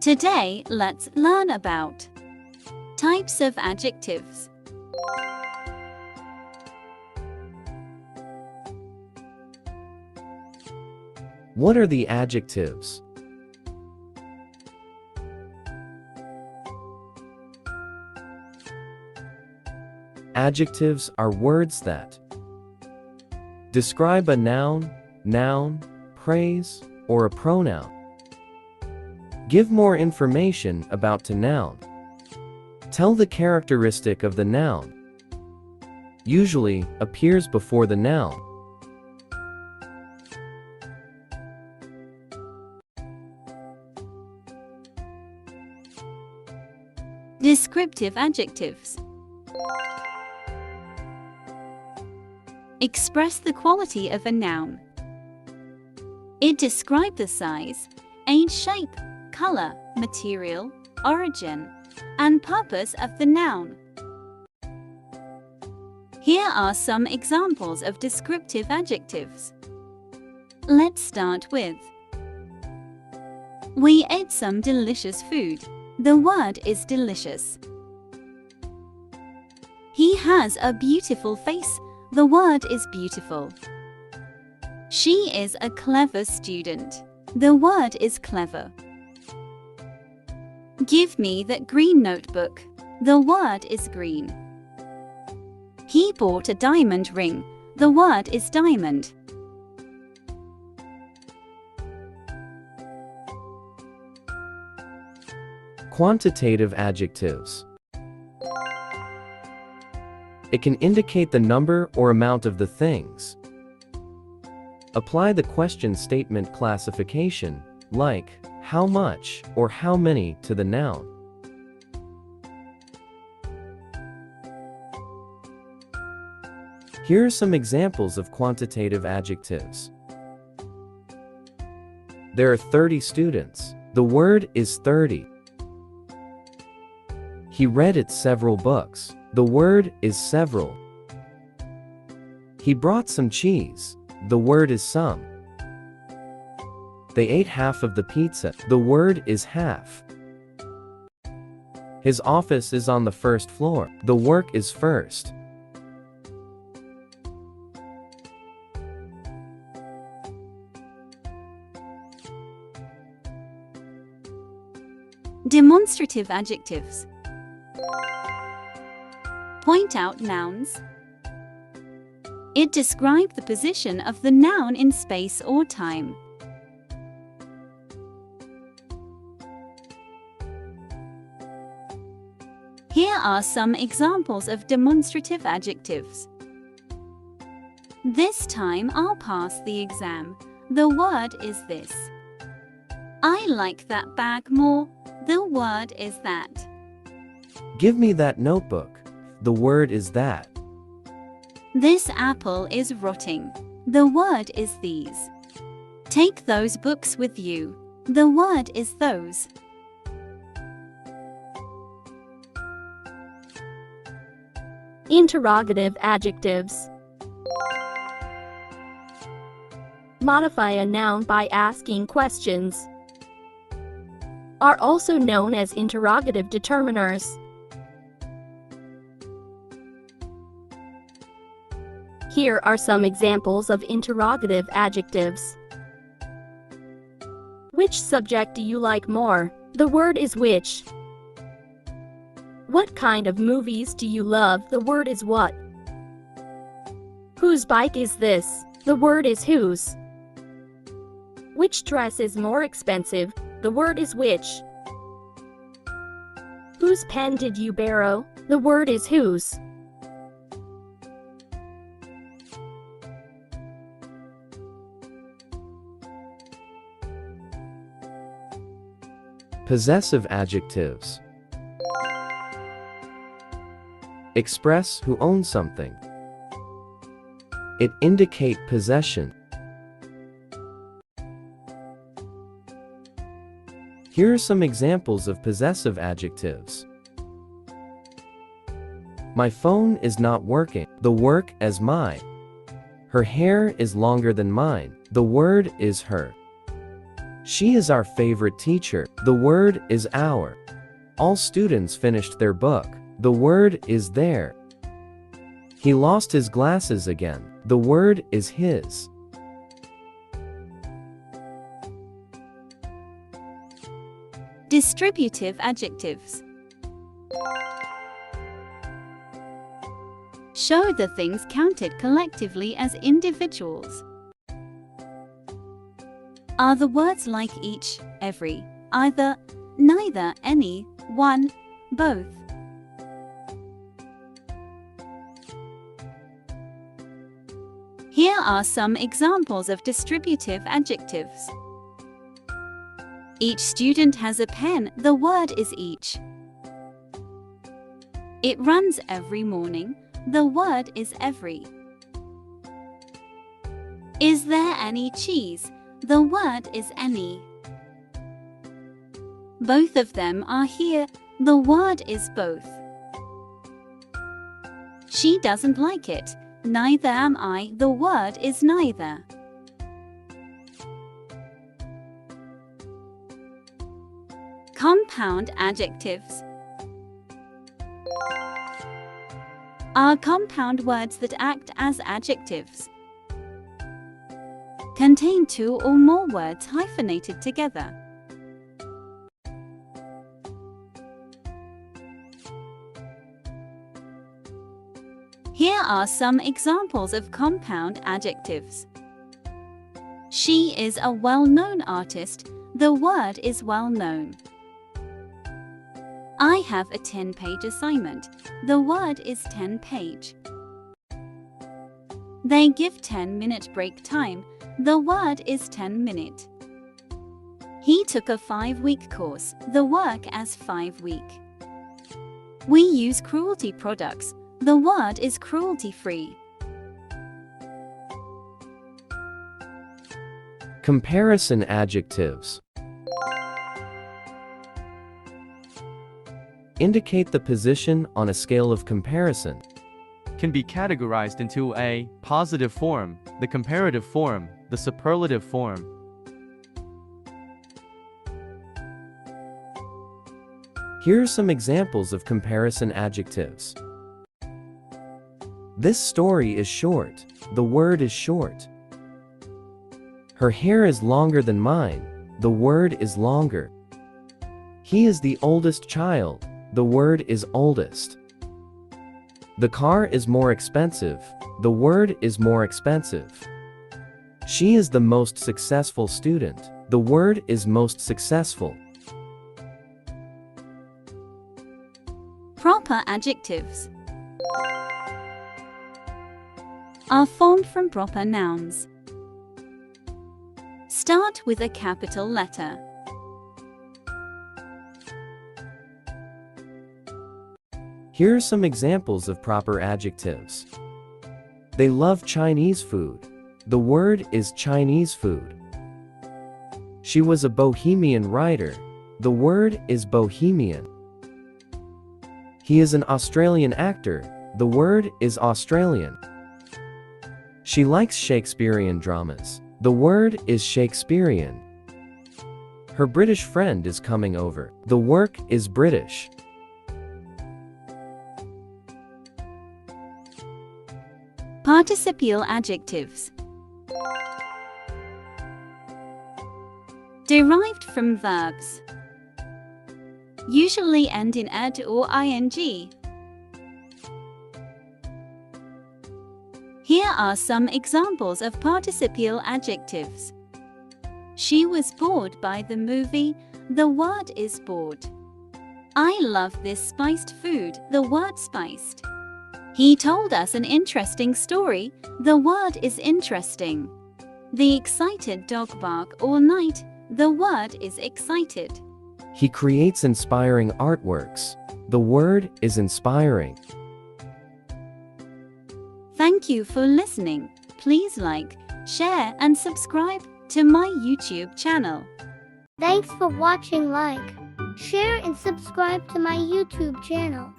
Today, let's learn about types of adjectives. What are the adjectives? Adjectives are words that describe a noun, praise, or a pronoun. Give more information about a noun. Tell the characteristic of the noun. Usually appears before the noun. Descriptive adjectives express the quality of a noun. It describes the size, age, shape, color, material, origin, and purpose of the noun. Here are some examples of descriptive adjectives. Let's start with: we ate some delicious food. The word is delicious. He has a beautiful face. The word is beautiful. She is a clever student. The word is clever. Give me that green notebook. The word is green. He bought a diamond ring. The word is diamond. Quantitative adjectives. It can indicate the number or amount of the things. Apply the question statement classification, like how much or how many, to the noun. Here are some examples of quantitative adjectives. There are 30 students. The word is 30. He read it several books. The word is several. He brought some cheese. The word is some. They ate half of the pizza. The word is half. His office is on the first floor. The work is first. Demonstrative adjectives point out nouns. It describes the position of the noun in space or time. Here are some examples of demonstrative adjectives. This time I'll pass the exam. The word is this. I like that bag more. The word is that. Give me that notebook. The word is that. This apple is rotting. The word is these. Take those books with you. The word is those. Interrogative adjectives modify a noun by asking questions. Are also known as interrogative determiners. Here are some examples of interrogative adjectives. Which subject do you like more? The word is which. What kind of movies do you love? The word is what. Whose bike is this? The word is whose. Which dress is more expensive? The word is which. Whose pen did you borrow? The word is whose. Possessive adjectives express who owns something. It indicate possession. Here are some examples of possessive adjectives. My phone is not working. The work as mine. Her hair is longer than mine. The word is her. She is our favorite teacher. The word is our. All students finished their book. The word is their. He lost his glasses again. The word is his. Distributive adjectives. Show the things counted collectively as individuals. Are the words like each, every, either, neither, any, one, both? Here are some examples of distributive adjectives. Each student has a pen. The word is each. It runs every morning. The word is every. Is there any cheese? The word is any. Both of them are here. The word is both. She doesn't like it. Neither am I. The word is neither. Compound adjectives are compound words that act as adjectives. Contain two or more words hyphenated together. Here are some examples of compound adjectives. She is a well-known artist. The word is well-known. I have a 10-page assignment. The word is 10-page. They give 10-minute break time. The word is 10-minute. He took a 5-week course. The work as 5-week. We use cruelty products. The word is cruelty-free. Comparison adjectives. Indicate the position on a scale of comparison. Can be categorized into a positive form, the comparative form, the superlative form. Here are some examples of comparison adjectives. This story is short. The word is short. Her hair is longer than mine. The word is longer. He is the oldest child. The word is oldest. The car is more expensive. The word is more expensive. She is the most successful student. The word is most successful. Proper adjectives are formed from proper nouns. Start with a capital letter. Here are some examples of proper adjectives. They love Chinese food. The word is Chinese food. She was a bohemian writer. The word is bohemian. He is an Australian actor. The word is Australian. She likes Shakespearean dramas. The word is Shakespearean. Her British friend is coming over. The work is British. Participial adjectives derived from verbs. Usually end in ed or ing. Here are some examples of participial adjectives. She was bored by the movie. The word is bored. I love this spiced food. The word spiced. He told us an interesting story. The word is interesting. The excited dog bark all night. The word is excited. He creates inspiring artworks. The word is inspiring. Thank you for listening. Please like, share, and subscribe to my YouTube channel. Thanks for watching. Like, share, and subscribe to my YouTube channel.